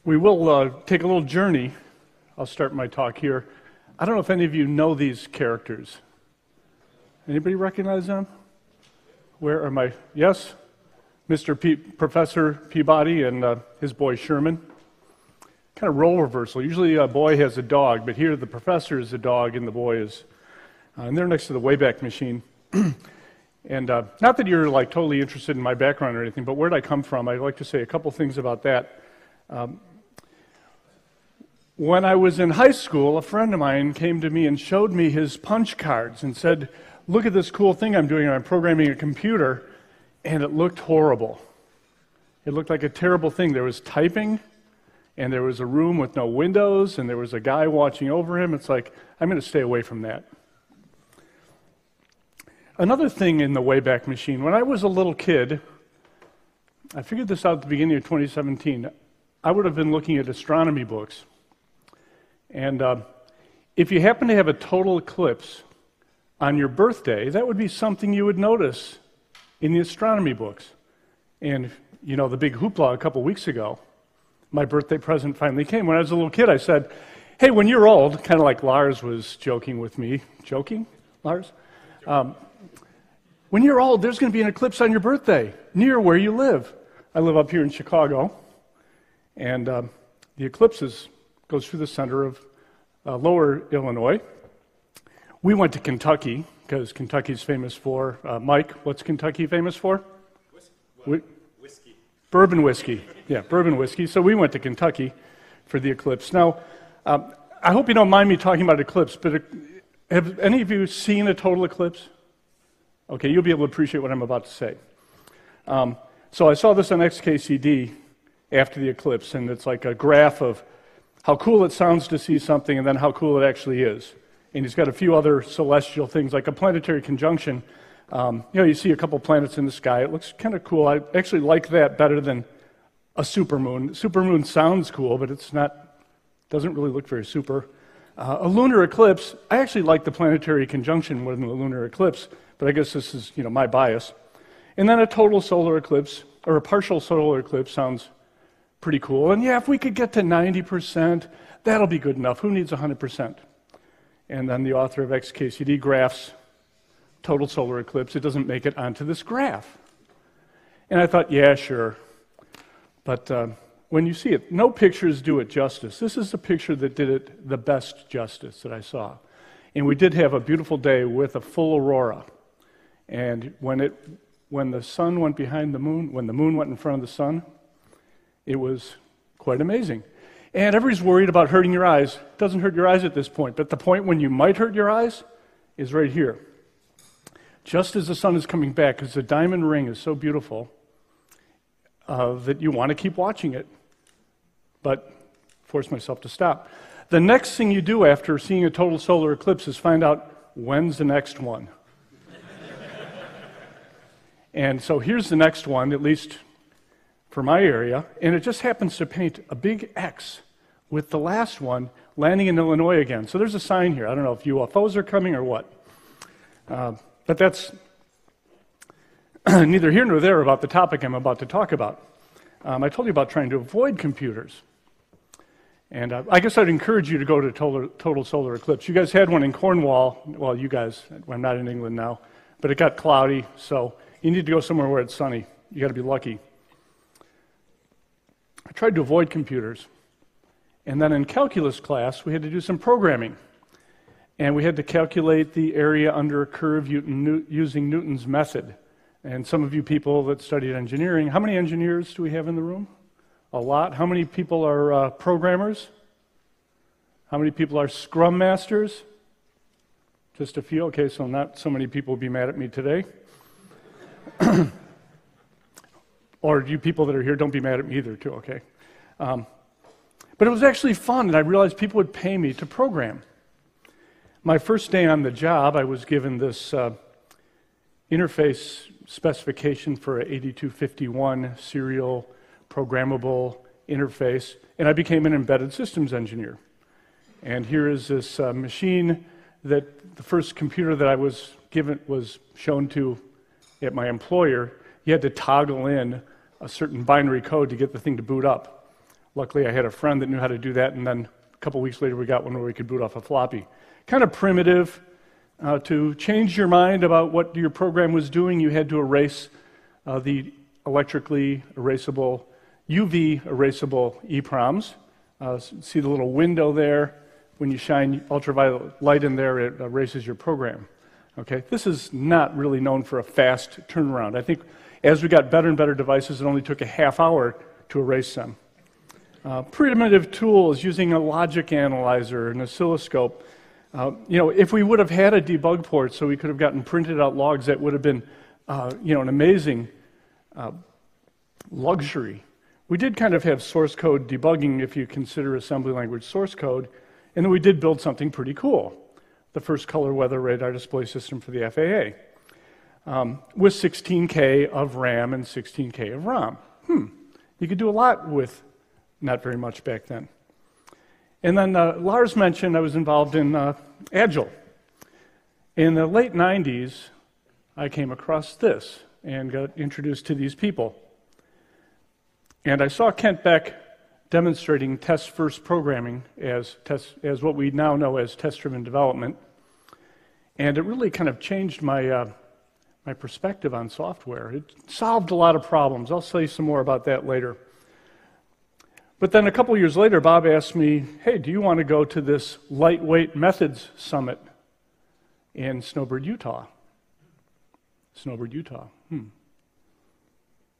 We will take a little journey. I'll start my talk here. I don't know if any of you know these characters. Anybody recognize them? Where are my, yes? Professor Peabody and his boy Sherman. Kind of role reversal. Usually a boy has a dog, but here the professor is a dog and the boy is, and they're next to the Wayback Machine. And not that you're like totally interested in my background or anything, but where did I come from? I'd like to say a couple things about that. When I was in high school, a friend of mine came to me and showed me his punch cards and said, look at this cool thing I'm doing. I'm programming a computer, and it looked horrible. It looked like a terrible thing. There was typing, and there was a room with no windows, and there was a guy watching over him. It's like, I'm going to stay away from that. Another thing in the Wayback Machine, when I was a little kid, I figured this out at the beginning of 2017, I would have been looking at astronomy books. And if you happen to have a total eclipse on your birthday, that would be something you would notice in the astronomy books. And, you know, the big hoopla a couple weeks ago, my birthday present finally came. When I was a little kid, I said, hey, when you're old, kind of like Lars was joking with me. Joking, Lars? When you're old, there's going to be an eclipse on your birthday near where you live. I live up here in Chicago, and the eclipse goes through the center of lower Illinois. We went to Kentucky, because Kentucky's famous for, Mike, what's Kentucky famous for? Whiskey. Bourbon whiskey. Yeah, bourbon whiskey. So we went to Kentucky for the eclipse. Now, I hope you don't mind me talking about eclipse, but have any of you seen a total eclipse? Okay, you'll be able to appreciate what I'm about to say. So I saw this on XKCD after the eclipse, and it's like a graph of how cool it sounds to see something and then how cool it actually is. And he's got a few other celestial things, like a planetary conjunction. You see a couple planets in the sky. It looks kind of cool. I actually like that better than a supermoon. Supermoon sounds cool, but doesn't really look very super. A lunar eclipse, I actually like the planetary conjunction more than the lunar eclipse, but I guess this is, my bias. And then a total solar eclipse, or a partial solar eclipse sounds pretty cool. And yeah, if we could get to 90%, that'll be good enough. Who needs 100%? And then the author of XKCD graphs total solar eclipse. It doesn't make it onto this graph. And I thought, yeah, sure. But when you see it, no pictures do it justice. This is the picture that did it the best justice that I saw. And we did have a beautiful day with a full aurora. And when the sun went behind the moon, when the moon went in front of the sun, it was quite amazing. And everybody's worried about hurting your eyes. It doesn't hurt your eyes at this point, but the point when you might hurt your eyes is right here. Just as the sun is coming back, because the diamond ring is so beautiful that you want to keep watching it, but force myself to stop. The next thing you do after seeing a total solar eclipse is find out when's the next one. And so here's the next one, at least for my area, and it just happens to paint a big X with the last one landing in Illinois again. So there's a sign here. I don't know if UFOs are coming or what. But that's neither here nor there about the topic I'm about to talk about. I told you about trying to avoid computers. And I guess I'd encourage you to go to total solar eclipse. You guys had one in Cornwall. Well, you guys, I'm not in England now, but it got cloudy, so you need to go somewhere where it's sunny. You got to be lucky. I tried to avoid computers. And then in calculus class, we had to do some programming. And we had to calculate the area under a curve using Newton's method. And some of you people that studied engineering, how many engineers do we have in the room? A lot. How many people are programmers? How many people are Scrum Masters? Just a few. Okay, so not so many people will be mad at me today. Or you people that are here, don't be mad at me either, too, okay? But it was actually fun, and I realized people would pay me to program. My first day on the job, I was given this interface specification for an 8251 serial programmable interface, and I became an embedded systems engineer. And here is this machine that the first computer that I was shown to at my employer. You had to toggle in a certain binary code to get the thing to boot up. Luckily, I had a friend that knew how to do that, and then a couple weeks later, we got one where we could boot off a floppy. Kind of primitive. To change your mind about what your program was doing, you had to erase the electrically erasable, UV erasable EEPROMs. See the little window there? When you shine ultraviolet light in there, it erases your program. Okay, this is not really known for a fast turnaround. I think as we got better and better devices, it only took a half hour to erase them. Primitive tools using a logic analyzer, an oscilloscope. If we would have had a debug port so we could have gotten printed out logs, that would have been, an amazing luxury. We did kind of have source code debugging if you consider assembly language source code, and then we did build something pretty cool, the first color weather radar display system for the FAA, with 16K of RAM and 16K of ROM. You could do a lot with not very much back then. And then Lars mentioned I was involved in Agile. In the late 90s, I came across this and got introduced to these people. And I saw Kent Beck demonstrating test-first programming as what we now know as test-driven development. And it really kind of changed my perspective on software. It solved a lot of problems. I'll say some more about that later. But then a couple years later, Bob asked me, hey, do you want to go to this lightweight methods summit in Snowbird, Utah?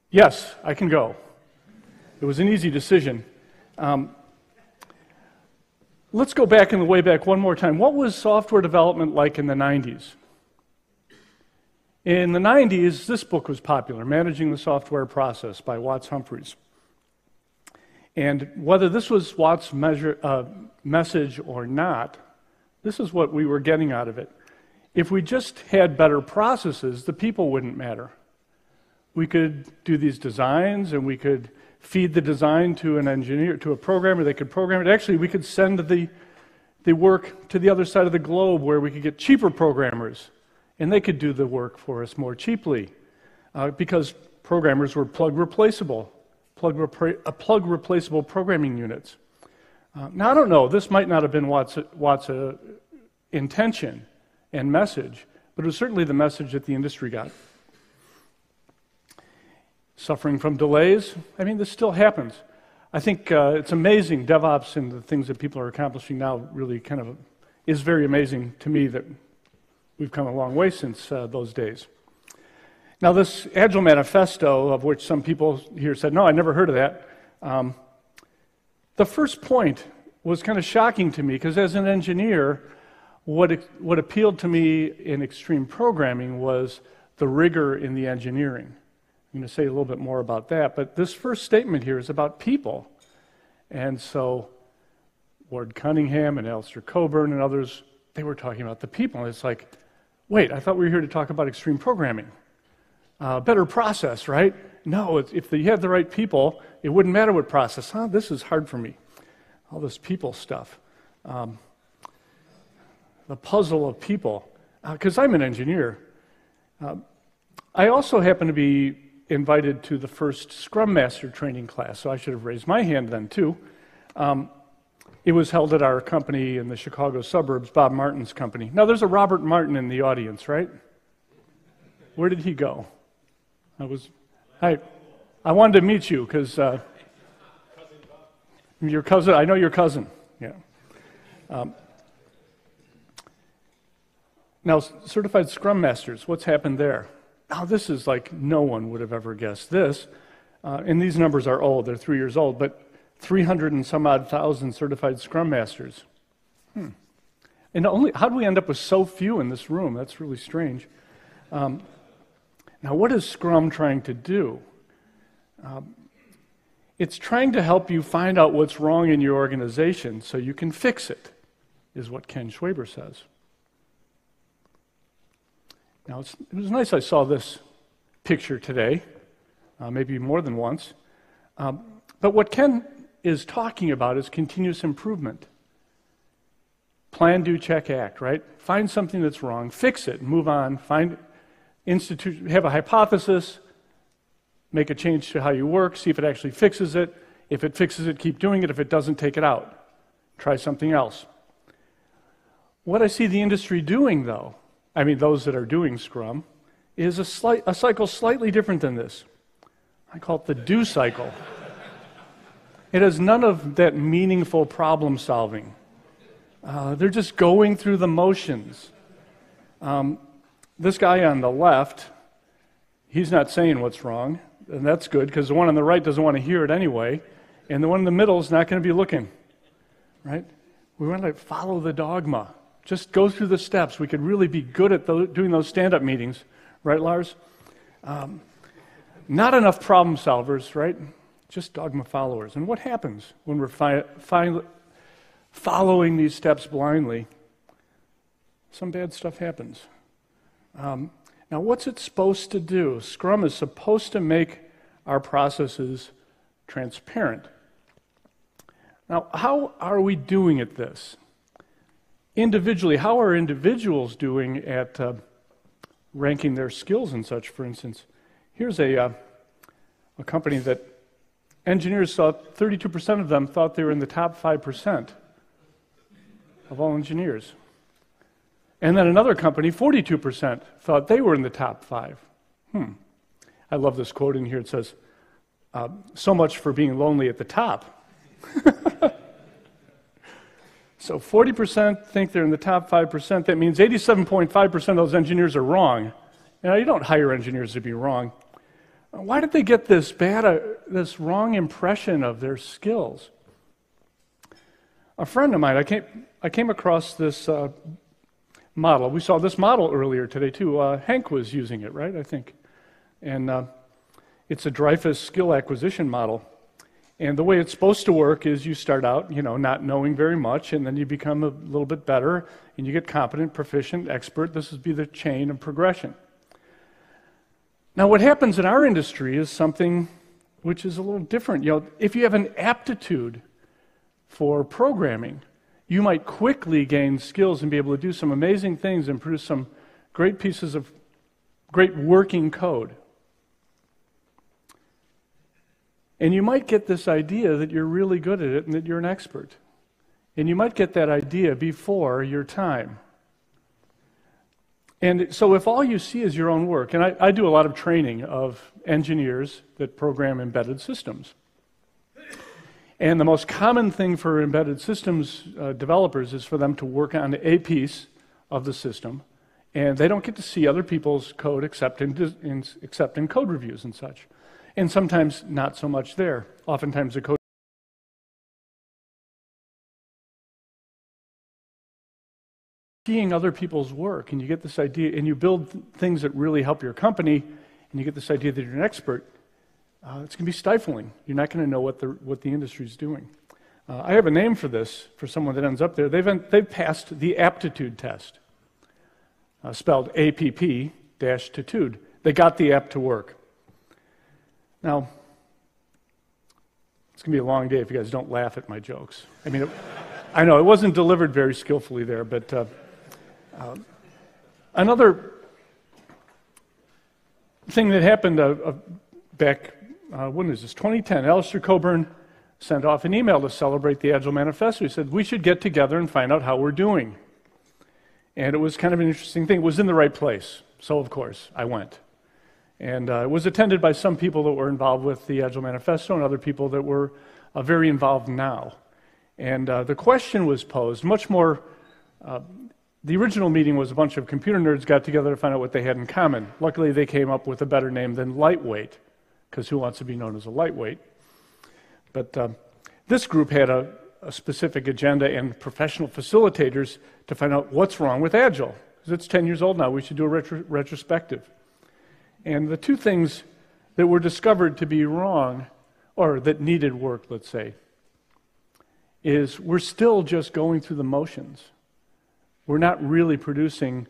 Yes, I can go. It was an easy decision. Let's go back in the way back one more time. What was software development like in the 90s? In the 90s, this book was popular, Managing the Software Process by Watts Humphries. And whether this was Watts' message or not, this is what we were getting out of it. If we just had better processes, the people wouldn't matter. We could do these designs, and we could feed the design to an engineer, to a programmer. They could program it. Actually, we could send the work to the other side of the globe where we could get cheaper programmers, and they could do the work for us more cheaply because programmers were plug replaceable programming units. Now, I don't know. This might not have been Watts' intention and message, but it was certainly the message that the industry got. Suffering from delays, this still happens. I think it's amazing, DevOps and the things that people are accomplishing now really kind of is very amazing to me that we've come a long way since those days. Now this Agile Manifesto, of which some people here said, no, I never heard of that. The first point was kind of shocking to me because as an engineer, what appealed to me in extreme programming was the rigor in the engineering. I'm going to say a little bit more about that, but this first statement here is about people. And so Ward Cunningham and Alistair Coburn and others, they were talking about the people. And it's like, wait, I thought we were here to talk about extreme programming. Better process, right? No, if you had the right people, it wouldn't matter what process. This is hard for me. All this people stuff. The puzzle of people. Because I'm an engineer. I also happen to be invited to the first Scrum Master training class, so I should have raised my hand then too. It was held at our company in the Chicago suburbs, Bob Martin's company. Now there's a Robert Martin in the audience, right? Where did he go? I wanted to meet you because your cousin, I know your cousin, yeah. Now, certified Scrum Masters, what's happened there? Now, this is like no one would have ever guessed this. And these numbers are old, they're 3 years old, but 300 and some odd thousand certified Scrum Masters. And how do we end up with so few in this room? That's really strange. Now, what is Scrum trying to do? It's trying to help you find out what's wrong in your organization so you can fix it, is what Ken Schwaber says. Now, it was nice I saw this picture today, maybe more than once. But what Ken is talking about is continuous improvement. Plan, do, check, act, right? Find something that's wrong, fix it, move on, have a hypothesis, make a change to how you work, see if it actually fixes it, If it fixes it, keep doing it. If it doesn't, take it out. Try something else. What I see the industry doing, though, I mean those that are doing Scrum, is a cycle slightly different than this. I call it the do cycle. It has none of that meaningful problem solving. They're just going through the motions. This guy on the left, he's not saying what's wrong, and that's good because the one on the right doesn't want to hear it anyway, and the one in the middle is not going to be looking, right? We want to follow the dogma. Just go through the steps. We could really be good at doing those stand-up meetings, right, Lars? Not enough problem solvers, right? Just dogma followers. And what happens when we're following these steps blindly? Some bad stuff happens. Now, what's it supposed to do? Scrum is supposed to make our processes transparent. Now, how are we doing at this? Individually, how are individuals doing at ranking their skills and such, for instance? Here's a company that engineers thought 32% of them thought they were in the top 5% of all engineers. And then another company, 42%, thought they were in the top 5. I love this quote in here. It says, so much for being lonely at the top. So 40% think they're in the top 5%. That means 87.5% of those engineers are wrong. Now, you don't hire engineers to be wrong. Why did they get this this wrong impression of their skills? A friend of mine, I came across this model. We saw this model earlier today too. Hank was using it, right? I think, and it's a Dreyfuss skill acquisition model. And the way it's supposed to work is you start out, not knowing very much, and then you become a little bit better, and you get competent, proficient, expert. This would be the chain of progression. Now, what happens in our industry is something which is a little different. If you have an aptitude for programming, you might quickly gain skills and be able to do some amazing things and produce some great pieces of great working code. And you might get this idea that you're really good at it and that you're an expert. And you might get that idea before your time. And so if all you see is your own work, and I do a lot of training of engineers that program embedded systems. And the most common thing for embedded systems developers is for them to work on a piece of the system, and they don't get to see other people's code except in code reviews and such. And sometimes not so much there. Oftentimes the code seeing other people's work, and you get this idea, and you build things that really help your company, and you get this idea that you're an expert. It's going to be stifling. You're not going to know what the industry's doing. I have a name for this, for someone that ends up there. They've passed the aptitude test, spelled APP-tude. They got the app to work. Now, it's going to be a long day if you guys don't laugh at my jokes. I mean, I know it wasn't delivered very skillfully there, but another thing that happened back, when is this, 2010, Alistair Coburn sent off an email to celebrate the Agile Manifesto. He said, we should get together and find out how we're doing. And it was kind of an interesting thing. It was in the right place. So, of course, I went. And it was attended by some people that were involved with the Agile Manifesto and other people that were very involved now. And the question was posed, much more, the original meeting was a bunch of computer nerds got together to find out what they had in common. Luckily, they came up with a better name than lightweight, because who wants to be known as a lightweight? But this group had a specific agenda and professional facilitators to find out what's wrong with Agile. Because it's 10 years old now, we should do a retrospective. And the two things that were discovered to be wrong, or that needed work, let's say, is we're still just going through the motions. We're not really producing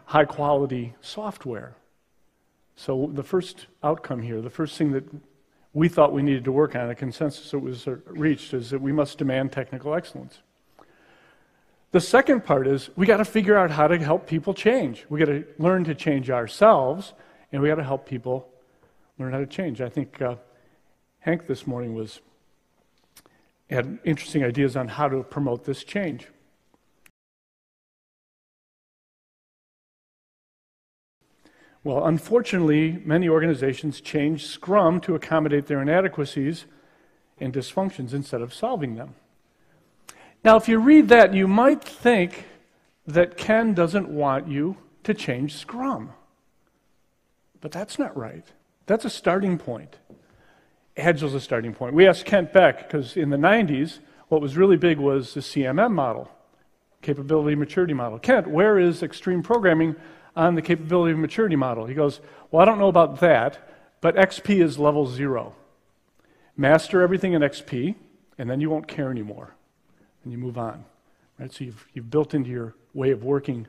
high-quality software. So the first outcome here, the first thing that we thought we needed to work on, a consensus that was reached, is that we must demand technical excellence. The second part is we got to figure out how to help people change. We got to learn to change ourselves, and we got to help people learn how to change. I think Hank this morning was had interesting ideas on how to promote this change. Well, unfortunately, many organizations change Scrum to accommodate their inadequacies and dysfunctions instead of solving them. Now, if you read that, you might think that Ken doesn't want you to change Scrum. But that's not right. That's a starting point. Agile's a starting point. We asked Kent Beck, because in the 90s, what was really big was the CMM model, capability maturity model. Kent, where is extreme programming on the capability of maturity model? He goes, well, I don't know about that, but XP is level 0. Master everything in XP, and then you won't care anymore, and you move on. Right? So you've built into your way of working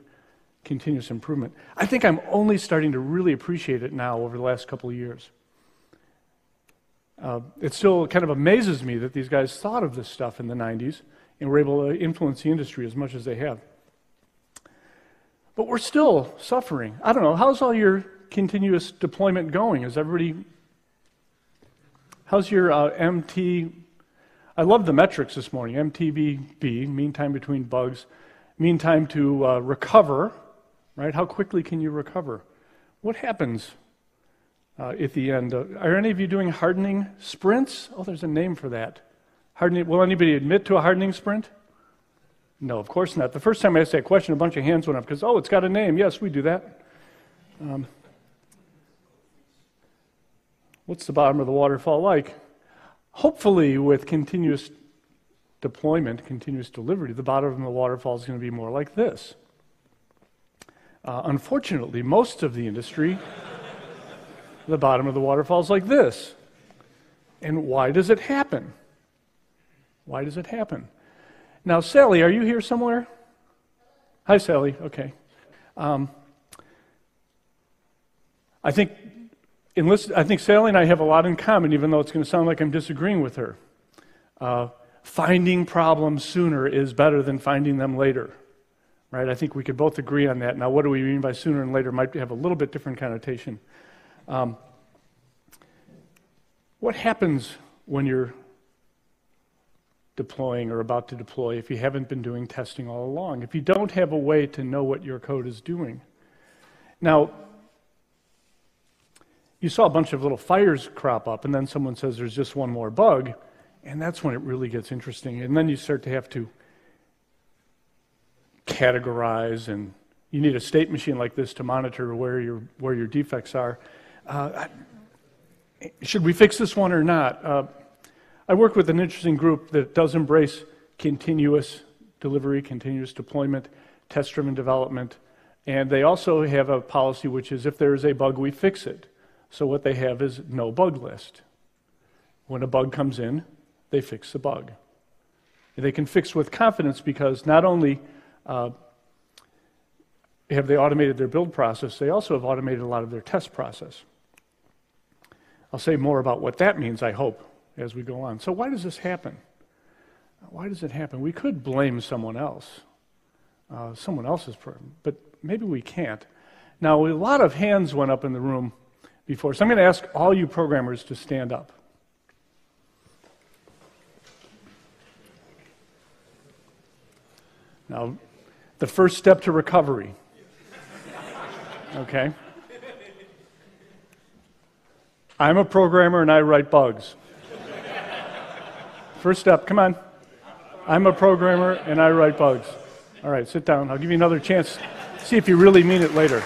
continuous improvement. I think I'm only starting to really appreciate it now over the last couple of years. It still kind of amazes me that these guys thought of this stuff in the 90s and were able to influence the industry as much as they have. But we're still suffering. I don't know, how's all your continuous deployment going? How's your MT? I love the metrics this morning. MTBB, mean time between bugs, mean time to recover, right? How quickly can you recover? What happens at the end? Are any of you doing hardening sprints? Oh, there's a name for that. Hardening. Will anybody admit to a hardening sprint? No, of course not. The first time I asked that question, a bunch of hands went up because, oh, it's got a name. Yes, we do that. What's the bottom of the waterfall like? Hopefully, with continuous deployment, continuous delivery, the bottom of the waterfall is going to be more like this. Unfortunately, most of the industry, the bottom of the waterfall is like this. And why does it happen? Why does it happen? Now, Sally, are you here somewhere? Hi, Sally. Okay. I think Sally and I have a lot in common, even though it's going to sound like I'm disagreeing with her. Finding problems sooner is better than finding them later. Right? I think we could both agree on that. Now, what do we mean by sooner and later might have a little bit different connotation. What happens when you're deploying or about to deploy if you haven't been doing testing all along? If you don't have a way to know what your code is doing. Now, you saw a bunch of little fires crop up, and then someone says there's just one more bug, and that's when it really gets interesting. And then you start to have to categorize, and you need a state machine like this to monitor where your defects are. Should we fix this one or not? I work with an interesting group that does embrace continuous delivery, continuous deployment, test-driven development, and they also have a policy which is if there is a bug, we fix it. So what they have is no bug list. When a bug comes in, they fix the bug. They can fix with confidence because not only have they automated their build process, they also have automated a lot of their test process. I'll say more about what that means, I hope, as we go on. So why does this happen? Why does it happen? We could blame someone else, someone else's problem, but maybe we can't. Now, a lot of hands went up in the room before, so I'm going to ask all you programmers to stand up. Now, the first step to recovery. Okay? I'm a programmer and I write bugs. First step, come on. I'm a programmer and I write bugs. All right, sit down. I'll give you another chance. See if you really mean it later.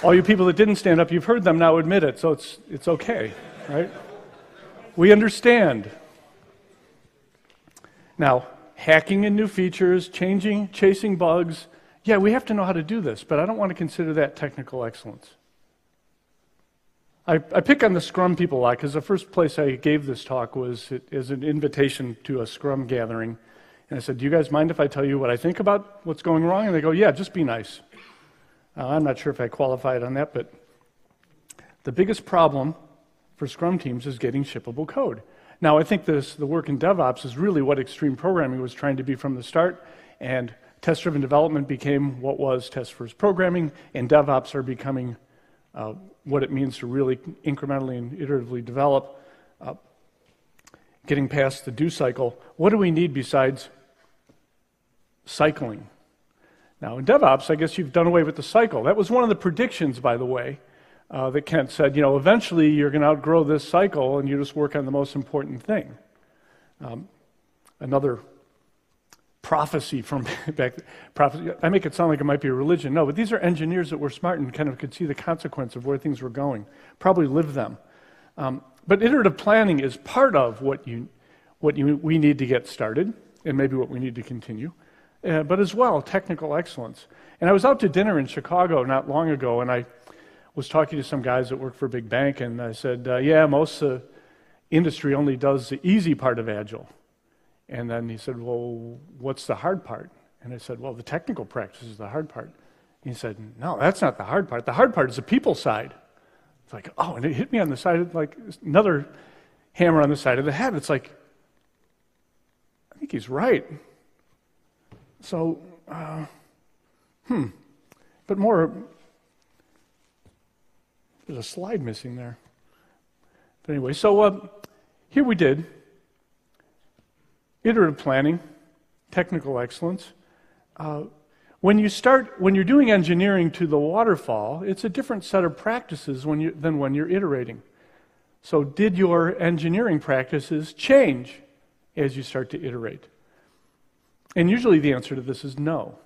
All you people that didn't stand up, you've heard them now admit it, so it's okay, right? We understand. Now, hacking in new features, chasing bugs, yeah, we have to know how to do this, but I don't want to consider that technical excellence. I pick on the Scrum people a lot because the first place I gave this talk was as an invitation to a Scrum gathering. And I said, do you guys mind if I tell you what I think about what's going wrong? And they go, yeah, just be nice. I'm not sure if I qualified on that, but the biggest problem for Scrum teams is getting shippable code. Now, I think the work in DevOps is really what extreme programming was trying to be from the start, and test-driven development became what was test-first programming, and DevOps are becoming what it means to really incrementally and iteratively develop, getting past the do cycle. What do we need besides cycling? Now, in DevOps, I guess you've done away with the cycle. That was one of the predictions, by the way, that Kent said, eventually you're going to outgrow this cycle and you just work on the most important thing. Another prophecy from back, I make it sound like it might be a religion. No, but these are engineers that were smart and kind of could see the consequence of where things were going, probably lived them. But iterative planning is part of what we need to get started, and maybe what we need to continue, but as well, technical excellence. And I was out to dinner in Chicago not long ago, and I was talking to some guys that work for a big bank, and I said, most industry only does the easy part of Agile. And then he said, well, what's the hard part? And I said, well, the technical practice is the hard part. And he said, no, that's not the hard part. The hard part is the people side. It's like, oh, and it hit me on the side, like another hammer on the side of the head. It's like, I think he's right. So, but more, there's a slide missing there. But anyway, so here we did. Iterative planning, technical excellence. When you're doing engineering to the waterfall, it's a different set of practices than when you're iterating. So did your engineering practices change as you start to iterate? And usually the answer to this is no.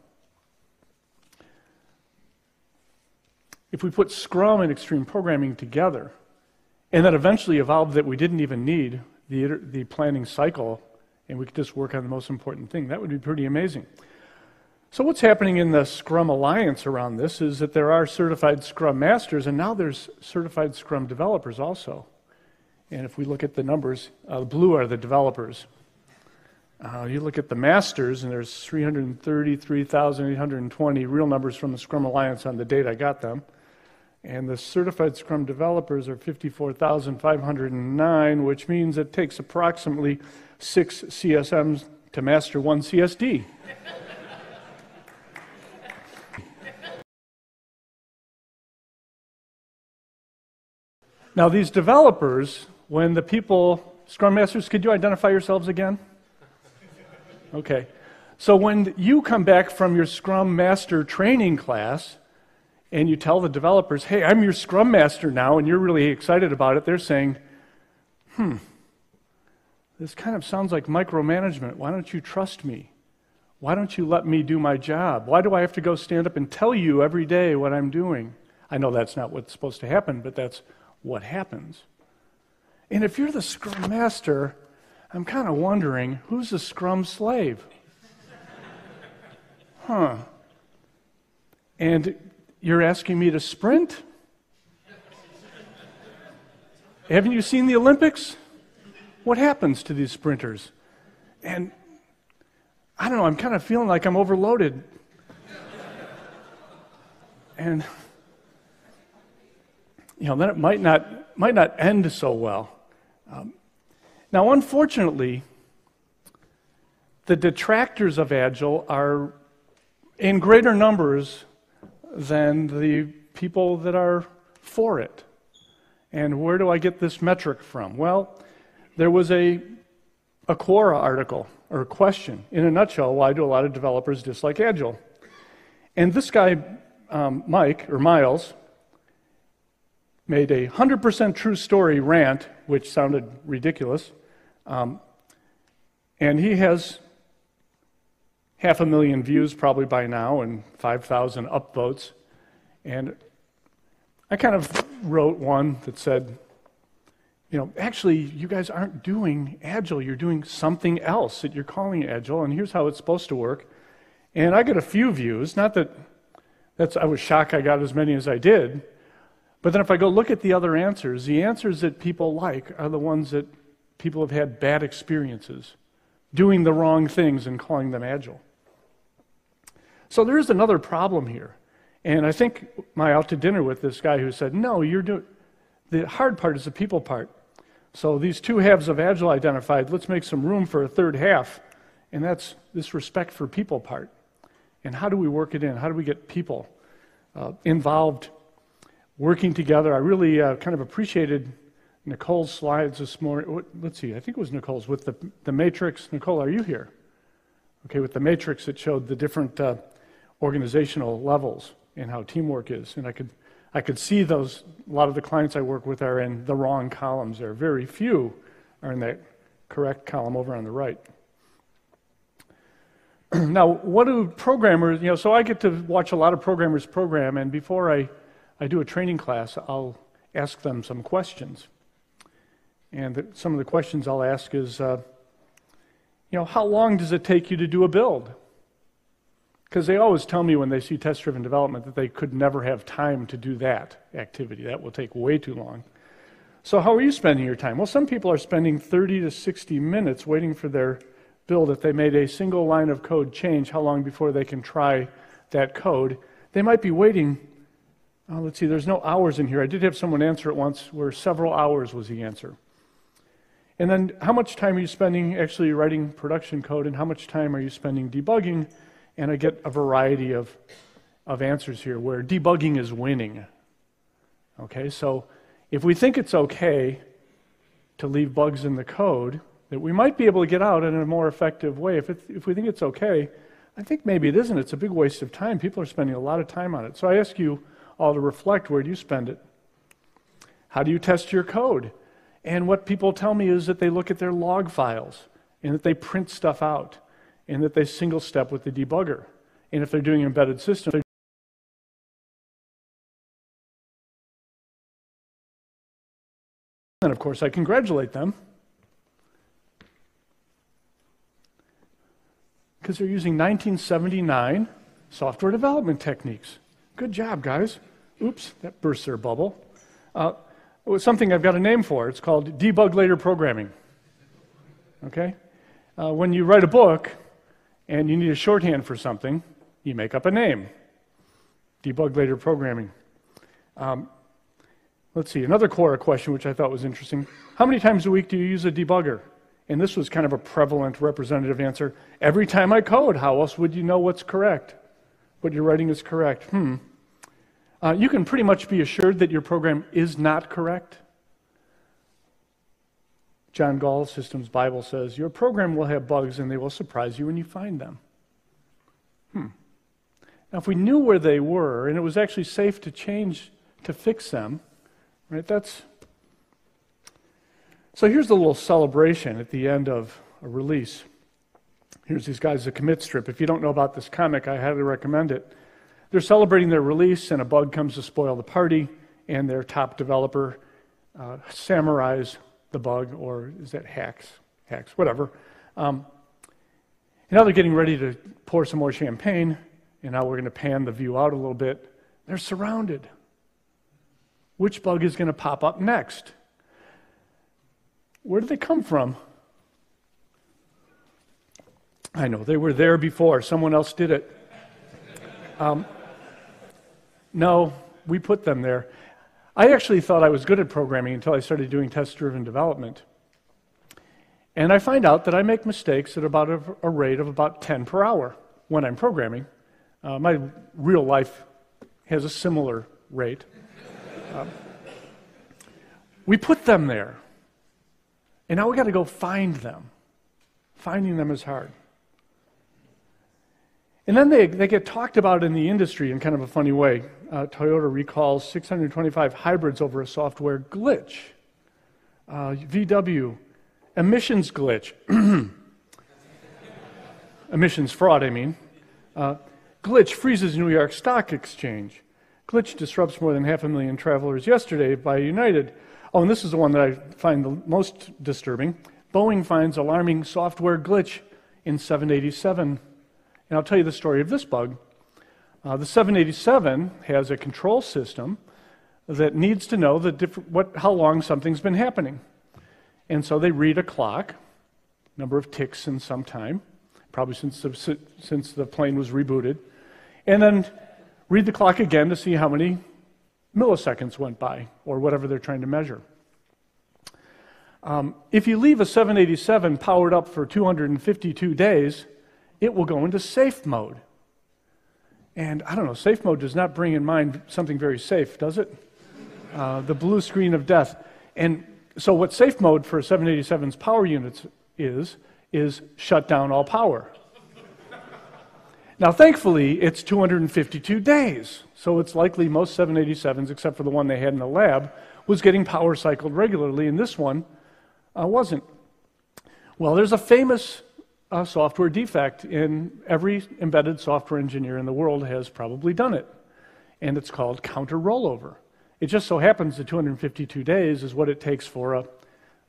If we put Scrum and extreme programming together, and then eventually evolved that we didn't even need the planning cycle, and we could just work on the most important thing, that would be pretty amazing. So what's happening in the Scrum Alliance around this is that there are certified Scrum Masters, and now there's certified Scrum developers also. And if we look at the numbers, blue are the developers. You look at the Masters, and there's 333,820 real numbers from the Scrum Alliance on the date I got them. And the certified Scrum developers are 54,509, which means it takes approximately 6 CSMs to master 1 CSD. Now these developers, when the people, Scrum Masters, could you identify yourselves again? Okay. So when you come back from your Scrum Master training class and you tell the developers, hey, I'm your Scrum Master now, and you're really excited about it, they're saying, this kind of sounds like micromanagement. Why don't you trust me? Why don't you let me do my job? Why do I have to go stand up and tell you every day what I'm doing? I know that's not what's supposed to happen, but that's what happens. And if you're the Scrum Master, I'm kind of wondering, who's the Scrum slave? And you're asking me to sprint? Haven't you seen the Olympics? What happens to these sprinters? And I don't know, I'm kind of feeling like I'm overloaded. And then it might not end so well. Now, unfortunately, the detractors of Agile are in greater numbers than the people that are for it. And where do I get this metric from? Well, there was a Quora article, or a question, in a nutshell, why do a lot of developers dislike Agile? And this guy, Miles, made a 100% true story rant, which sounded ridiculous, and he has 500,000 views probably by now and 5,000 upvotes. And I kind of wrote one that said, actually, you guys aren't doing Agile. You're doing something else that you're calling Agile, and here's how it's supposed to work. And I got a few views. Not that I was shocked I got as many as I did. But then if I go look at the other answers, the answers that people like are the ones that people have had bad experiences, doing the wrong things and calling them Agile. So there is another problem here. And I think I out to dinner with this guy who said, no, the hard part is the people part. So these two halves of Agile identified, let's make some room for a third half, and that's this respect for people part. And how do we work it in? How do we get people involved? working together. I really kind of appreciated Nicole's slides this morning. Let's see, I think it was Nicole's with the matrix. Nicole, are you here? Okay, with the matrix it showed the different organizational levels and how teamwork is. And I could see those, a lot of the clients I work with are in the wrong columns there. Very few are in that correct column over on the right. Now, what do programmers, so I get to watch a lot of programmers program, and before I do a training class, I'll ask them some questions. And some of the questions I'll ask is, how long does it take you to do a build? Because they always tell me when they see test-driven development that they could never have time to do that activity. That will take way too long. So how are you spending your time? Well, some people are spending 30 to 60 minutes waiting for their build. If they made a single line of code change, how long before they can try that code? They might be waiting, let's see, there's no hours in here. I did have someone answer it once where several hours was the answer. And then how much time are you spending actually writing production code, and how much time are you spending debugging? And I get a variety of answers here where debugging is winning. Okay, so if we think it's okay to leave bugs in the code that we might be able to get out in a more effective way, if we think it's okay, I think maybe it isn't. It's a big waste of time. People are spending a lot of time on it. So I ask you all to reflect, where do you spend it? How do you test your code? And what people tell me is that they look at their log files and that they print stuff out and that they single step with the debugger. And if they're doing embedded systems, then of course I congratulate them because they're using 1979 software development techniques. Good job, guys. Oops, that burst their bubble. It was something I've got a name for. It's called debug later programming. Okay? When you write a book and you need a shorthand for something, you make up a name. Debug later programming. Let's see, another Quora question which I thought was interesting. How many times a week do you use a debugger? And this was kind of a prevalent representative answer. Every time I code. How else would you know what's correct? What you're writing is correct. You can pretty much be assured that your program is not correct. John Gall, Systems Bible, says, your program will have bugs and they will surprise you when you find them. Now, if we knew where they were and it was actually safe to change, to fix them, right, So here's the little celebration at the end of a release. Here's these guys, the commit strip. If you don't know about this comic, I highly recommend it. They're celebrating their release, and a bug comes to spoil the party, and their top developer samurais the bug, or is that hacks, whatever. And now they're getting ready to pour some more champagne, and now we're going to pan the view out a little bit. They're surrounded. Which bug is going to pop up next? Where did they come from? I know, they were there before. Someone else did it. No, we put them there. I actually thought I was good at programming until I started doing test-driven development. And I find out that I make mistakes at about a rate of about 10 per hour when I'm programming. My real life has a similar rate. We put them there. And now we got to go find them. Finding them is hard. And then they get talked about in the industry in kind of a funny way. Toyota recalls 625 hybrids over a software glitch. VW, emissions glitch. Emissions fraud, I mean. Glitch freezes New York Stock Exchange. Glitch disrupts more than 500,000 travelers yesterday by United. Oh, and this is the one that I find the most disturbing. Boeing finds alarming software glitch in 787. And I'll tell you the story of this bug. The 787 has a control system that needs to know how long something's been happening. And so they read a clock, number of ticks in some time, probably since the plane was rebooted, and then read the clock again to see how many milliseconds went by, or whatever they're trying to measure. If you leave a 787 powered up for 252 days, it will go into safe mode. And I don't know, safe mode does not bring in mind something very safe, does it? the blue screen of death. And so what safe mode for 787's power units is shut down all power. Now, thankfully, it's 252 days, so it's likely most 787s, except for the one they had in the lab, was getting power cycled regularly, and this one wasn't. Well, there's a famous software defect, and every embedded software engineer in the world has probably done it, and it's called counter rollover. It just so happens that 252 days is what it takes for I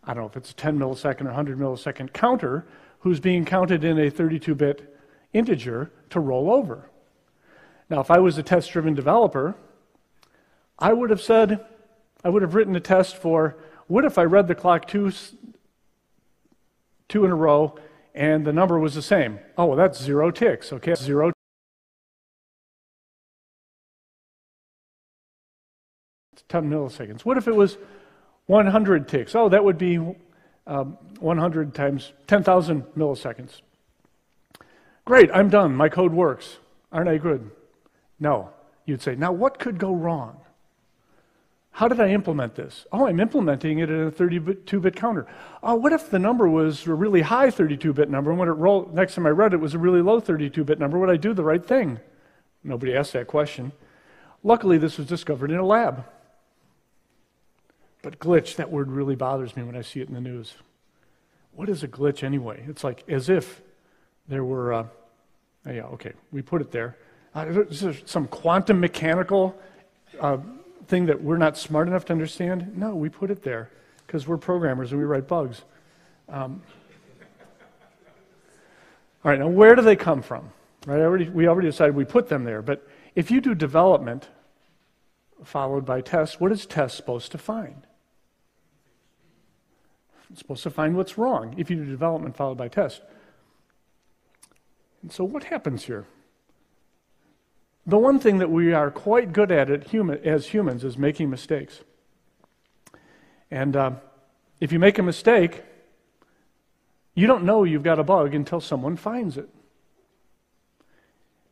don't know if it's a 10 millisecond or 100 millisecond counter who's being counted in a 32-bit integer to roll over. Now, if I was a test-driven developer, I would have written a test for, what if I read the clock two in a row and the number was the same? Oh, well, that's 0 ticks, okay? 0 10 milliseconds. What if it was 100 ticks? Oh, that would be 100 times 10,000 milliseconds. Great, I'm done. My code works. Aren't I good? No. You'd say, now what could go wrong? How did I implement this? Oh, I'm implementing it in a 32-bit counter. Oh, what if the number was a really high 32-bit number, and when it rolled, next time I read it was a really low 32-bit number? Would I do the right thing? Nobody asked that question. Luckily, this was discovered in a lab. But glitch, that word really bothers me when I see it in the news. What is a glitch anyway? It's like as if there were, we put it there. Is there some quantum mechanical thing that we're not smart enough to understand? No, we put it there because we're programmers and we write bugs. All right, now where do they come from? Right? We already decided we put them there, but if you do development followed by test, what is test supposed to find? It's supposed to find what's wrong if you do development followed by test. And so what happens here? The one thing that we are quite good at as humans is making mistakes. And if you make a mistake, you don't know you've got a bug until someone finds it.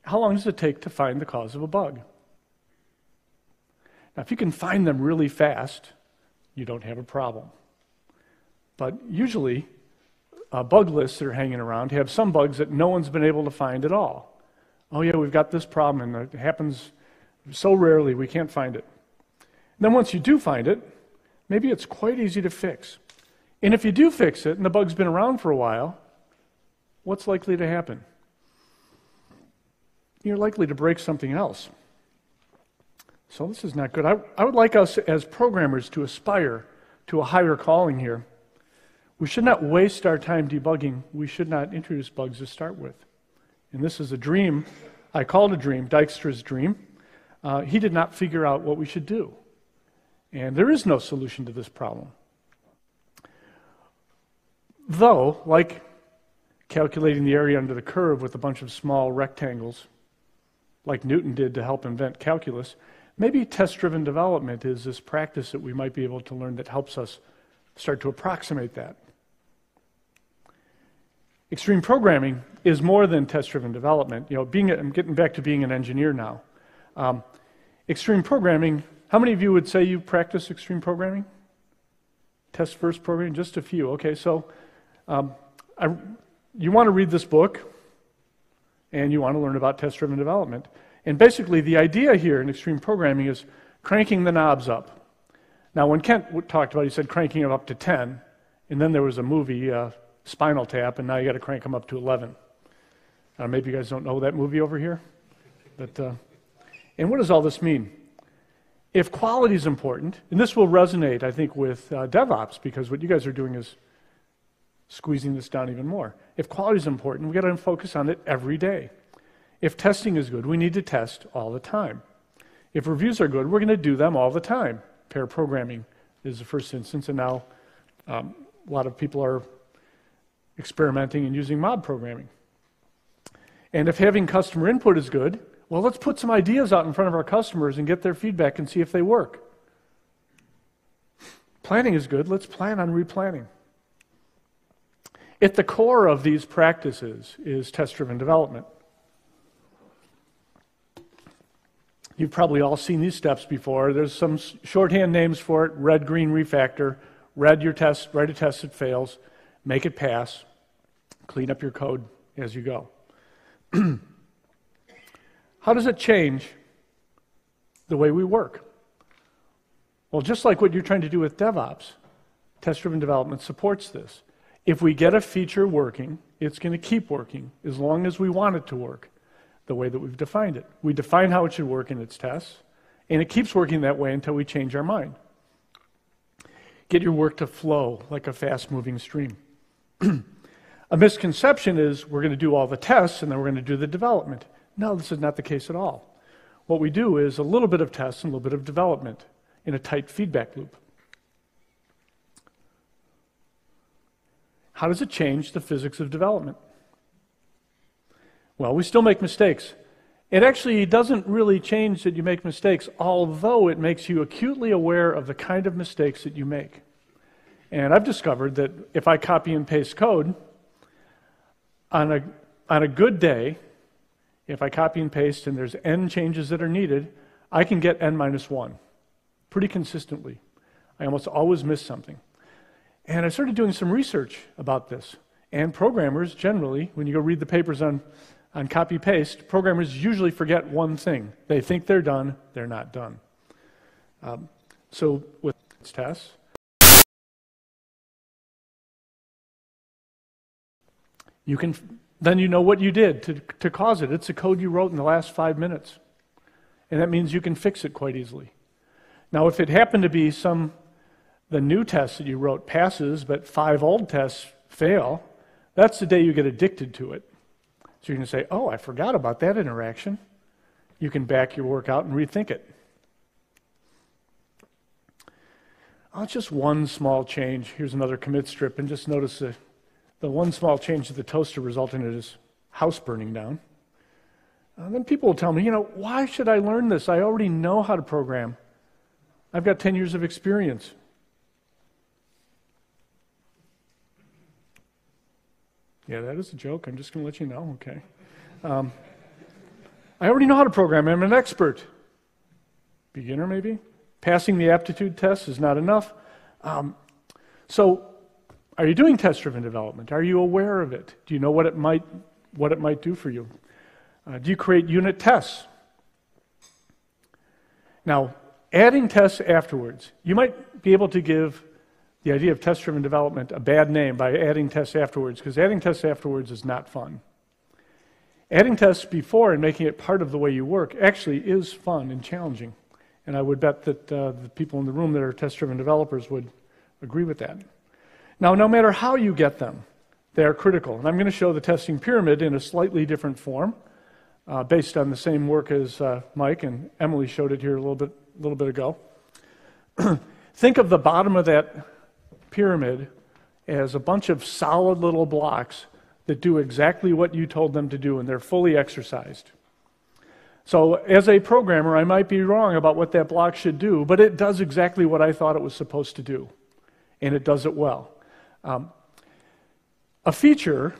How long does it take to find the cause of a bug? Now, if you can find them really fast, you don't have a problem. But usually, bug lists that are hanging around have some bugs that no one's been able to find at all. Oh yeah, we've got this problem, and it happens so rarely we can't find it. And then once you do find it, maybe it's quite easy to fix. And if you do fix it, and the bug's been around for a while, what's likely to happen? You're likely to break something else. So this is not good. I would like us as programmers to aspire to a higher calling here. We should not waste our time debugging. We should not introduce bugs to start with. And this is a dream. I call it a dream, Dijkstra's dream. He did not figure out what we should do. And there is no solution to this problem. Though, like calculating the area under the curve with a bunch of small rectangles, like Newton did to help invent calculus, maybe test-driven development is this practice that we might be able to learn that helps us start to approximate that. Extreme programming is more than test-driven development. I'm getting back to being an engineer now. Extreme programming, how many of you would say you practice extreme programming? Test-first programming? Just a few. Okay, so you want to read this book, and you want to learn about test-driven development. And basically, the idea here in extreme programming is cranking the knobs up. Now, when Kent talked about it, he said cranking them up to 10, and then there was a movie, Spinal Tap, and now you got to crank them up to 11. Maybe you guys don't know that movie over here. But and what does all this mean? If quality is important, and this will resonate, I think, with DevOps, because what you guys are doing is squeezing this down even more. If quality is important, we've got to focus on it every day. If testing is good, we need to test all the time. If reviews are good, we're going to do them all the time. Pair programming is the first instance, and now a lot of people are experimenting and using mob programming. And if having customer input is good, well, let's put some ideas out in front of our customers and get their feedback and see if they work. Planning is good. Let's plan on replanning. At the core of these practices is test-driven development. You've probably all seen these steps before. There's some shorthand names for it: red, green, refactor. Red your test, write a test that fails, make it pass, clean up your code as you go. How does it change the way we work? Well, just like what you're trying to do with DevOps, test-driven development supports this. If we get a feature working, it's going to keep working as long as we want it to work the way that we've defined it. We define how it should work in its tests, and it keeps working that way until we change our mind. Get your work to flow like a fast-moving stream. A misconception is we're going to do all the tests and then we're going to do the development. No, this is not the case at all. What we do is a little bit of tests and a little bit of development in a tight feedback loop. How does it change the physics of development? Well, we still make mistakes. It actually doesn't really change that you make mistakes, although it makes you acutely aware of the kind of mistakes that you make. And I've discovered that if I copy and paste code, on a good day, if I copy and paste and there's n changes that are needed, I can get n minus 1 pretty consistently. I almost always miss something. And I started doing some research about this. And programmers generally, when you go read the papers on copy-paste, programmers usually forget one thing. They think they're done, they're not done. So with tests, then you know what you did to cause it. It's a code you wrote in the last 5 minutes. And that means you can fix it quite easily. Now, if it happened to be the new test that you wrote passes, but 5 old tests fail, that's the day you get addicted to it. So you're going to say, oh, I forgot about that interaction. You can back your work out and rethink it. Oh, it's just one small change. Here's another commit strip, and just notice the one small change to the toaster resulting in his house burning down. Then people will tell me, why should I learn this? I already know how to program. I've got 10 years of experience. Yeah, that is a joke. I'm just going to let you know. Okay. I already know how to program. I'm an expert. Beginner, maybe? Passing the aptitude test is not enough. So, are you doing test-driven development? Are you aware of it? Do you know what it might do for you? Do you create unit tests? Now, adding tests afterwards. You might be able to give the idea of test-driven development a bad name by adding tests afterwards, because adding tests afterwards is not fun. Adding tests before and making it part of the way you work actually is fun and challenging. And I would bet that the people in the room that are test-driven developers would agree with that. Now, no matter how you get them, they are critical. And I'm going to show the testing pyramid in a slightly different form, based on the same work as Mike and Emily showed it here a little bit ago. Think of the bottom of that pyramid as a bunch of solid little blocks that do exactly what you told them to do, and they're fully exercised. So as a programmer, I might be wrong about what that block should do, but it does exactly what I thought it was supposed to do, and it does it well. A feature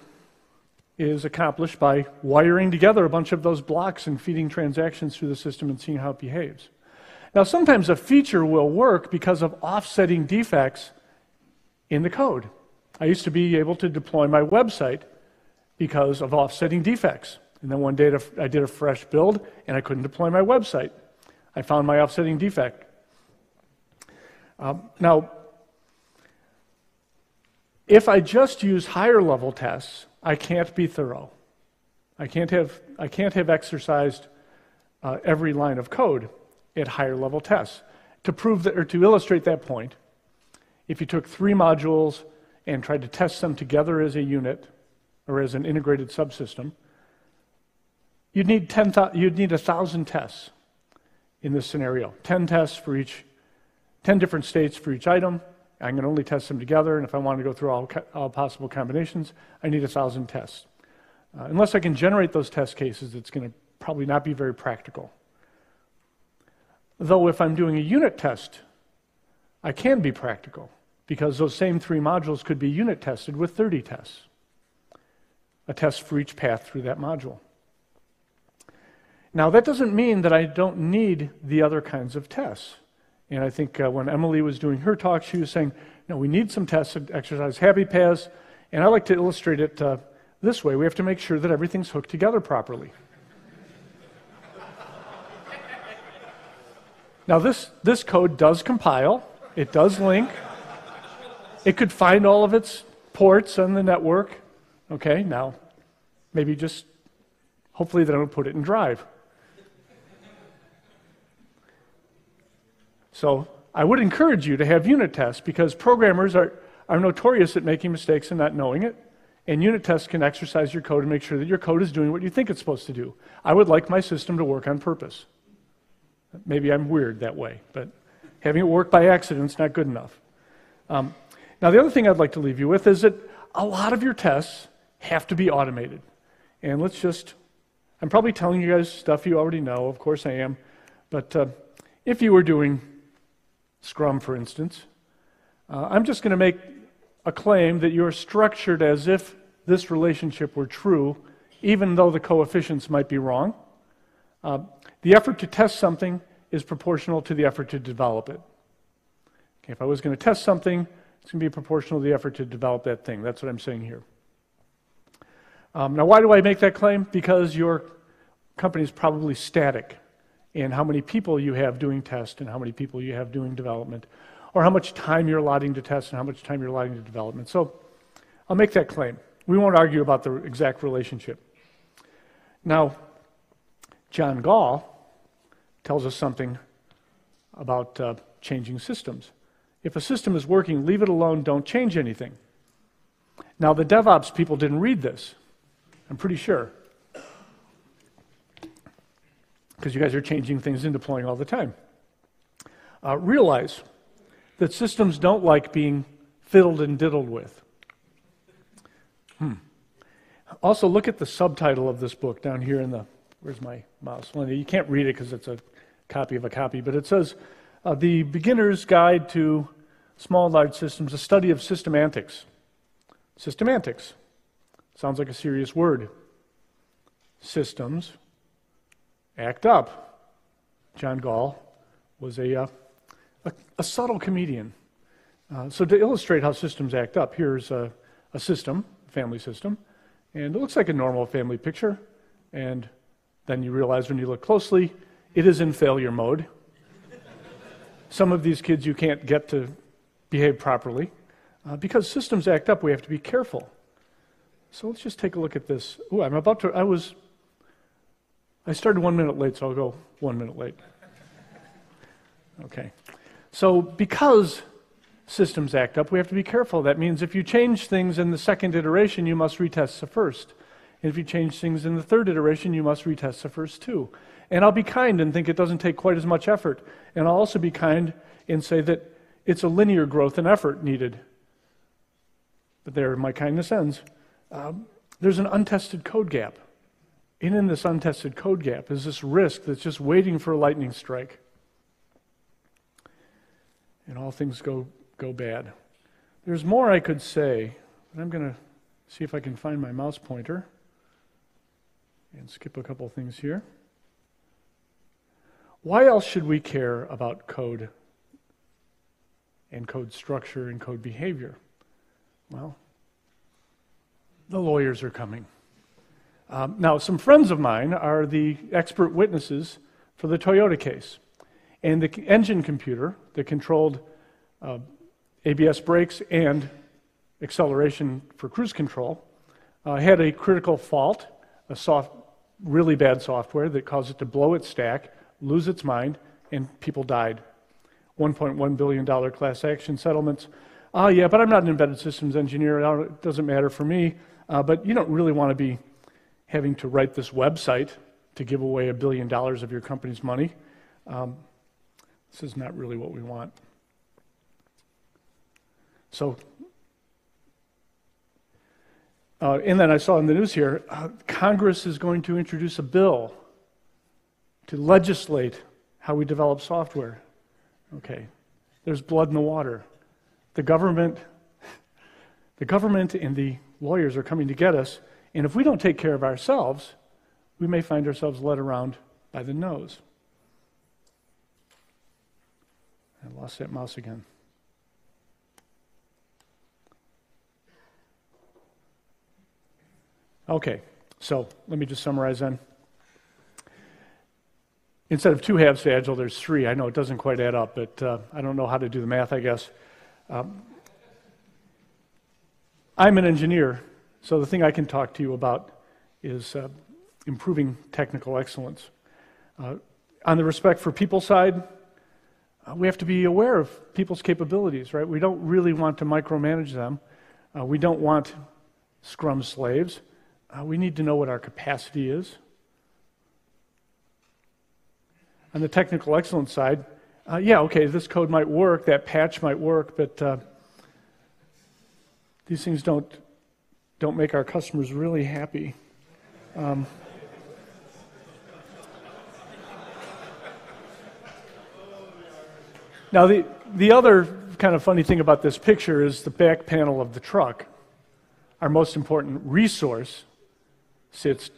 is accomplished by wiring together a bunch of those blocks and feeding transactions through the system and seeing how it behaves. Now, sometimes a feature will work because of offsetting defects in the code. I used to be able to deploy my website because of offsetting defects. And then one day I did a fresh build and I couldn't deploy my website. I found my offsetting defect. Now, if I just use higher level tests, I can't be thorough. I can't have exercised every line of code at higher level tests. To prove that, or to illustrate that point, if you took 3 modules and tried to test them together as a unit or as an integrated subsystem, you'd need 1,000 tests in this scenario. 10 tests for 10 different states for each item. I'm going to only test them together, and if I want to go through all possible combinations, I need 1,000 tests. Unless I can generate those test cases, it's going to probably not be very practical. Though if I'm doing a unit test, I can be practical, because those same 3 modules could be unit tested with 30 tests. A test for each path through that module. Now, that doesn't mean that I don't need the other kinds of tests. And I think when Emily was doing her talk, she was saying, no, we need some tests to exercise happy paths. And I like to illustrate it this way. We have to make sure that everything's hooked together properly. Now, this code does compile. It does link. It could find all of its ports on the network. Okay, now, maybe just, hopefully they don't put it in Drive. So I would encourage you to have unit tests because programmers are notorious at making mistakes and not knowing it. And unit tests can exercise your code and make sure that your code is doing what you think it's supposed to do. I would like my system to work on purpose. Maybe I'm weird that way, but having it work by accident is not good enough. Now, the other thing I'd like to leave you with is that a lot of your tests have to be automated. And I'm probably telling you guys stuff you already know, of course I am, but if you were doing Scrum, for instance, I'm just going to make a claim that you're structured as if this relationship were true, even though the coefficients might be wrong. The effort to test something is proportional to the effort to develop it. Okay, if I was going to test something, it's going to be proportional to the effort to develop that thing. That's what I'm saying here. Now, why do I make that claim? Because your company is probably static in how many people you have doing tests and how many people you have doing development, or how much time you're allotting to test and how much time you're allotting to development. So I'll make that claim. We won't argue about the exact relationship. Now, John Gall tells us something about changing systems. If a system is working, leave it alone, don't change anything. Now, the DevOps people didn't read this, I'm pretty sure, because you guys are changing things and deploying all the time. Realize that systems don't like being fiddled and diddled with. Also, look at the subtitle of this book down here in the, where's my mouse? Well, you can't read it because it's a copy of a copy, but it says, The Beginner's Guide to Small and Large Systems, a Study of Systemantics. Systemantics. Sounds like a serious word. Systems act up. John Gall was a subtle comedian. So to illustrate how systems act up, here's a system, family system, and it looks like a normal family picture, and then you realize when you look closely, it is in failure mode. Some of these kids you can't get to behave properly. Because systems act up, we have to be careful. So let's just take a look at this. Ooh, I started 1 minute late, so I'll go 1 minute late. Okay. So because systems act up, we have to be careful. That means if you change things in the second iteration, you must retest the first. And if you change things in the third iteration, you must retest the first too. And I'll be kind and think it doesn't take quite as much effort. And I'll also be kind and say that it's a linear growth in effort needed. But there my kindness ends. There's an untested code gap. And in this untested code gap is this risk that's just waiting for a lightning strike. And all things go bad. There's more I could say, but I'm going to see if I can find my mouse pointer and skip a couple things here. Why else should we care about code and code structure and code behavior? Well, the lawyers are coming. Now, some friends of mine are the expert witnesses for the Toyota case. And the engine computer that controlled ABS brakes and acceleration for cruise control had a critical fault, really bad software that caused it to blow its stack, lose its mind, and people died. $1.1 billion class action settlements. Yeah, but I'm not an embedded systems engineer. It doesn't matter for me. But you don't really want to be having to write this website to give away $1 billion of your company's money. This is not really what we want. So, and then I saw in the news here, Congress is going to introduce a bill to legislate how we develop software. Okay, there's blood in the water. The government and the lawyers are coming to get us, and if we don't take care of ourselves, we may find ourselves led around by the nose. I lost that mouse again. Okay, so let me just summarize then. Instead of 2 halves to Agile, there's 3. I know it doesn't quite add up, but I don't know how to do the math, I guess. I'm an engineer, so the thing I can talk to you about is improving technical excellence. On the respect for people side, we have to be aware of people's capabilities, right? We don't really want to micromanage them. We don't want Scrum slaves. We need to know what our capacity is. On the technical excellence side, yeah, okay, this code might work, that patch might work, but these things don't make our customers really happy. Now, the other kind of funny thing about this picture is the back panel of the truck. Our most important resource sits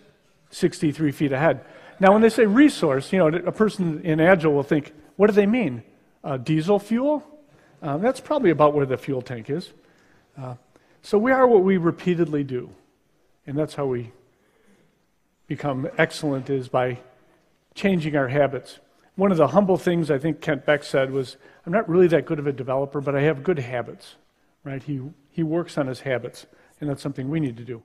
63 feet ahead. Now, when they say resource, you know, a person in Agile will think, what do they mean? Diesel fuel? That's probably about where the fuel tank is. So we are what we repeatedly do, and that's how we become excellent, is by changing our habits. One of the humble things I think Kent Beck said was, I'm not really that good of a developer, but I have good habits, right? He works on his habits, and that's something we need to do.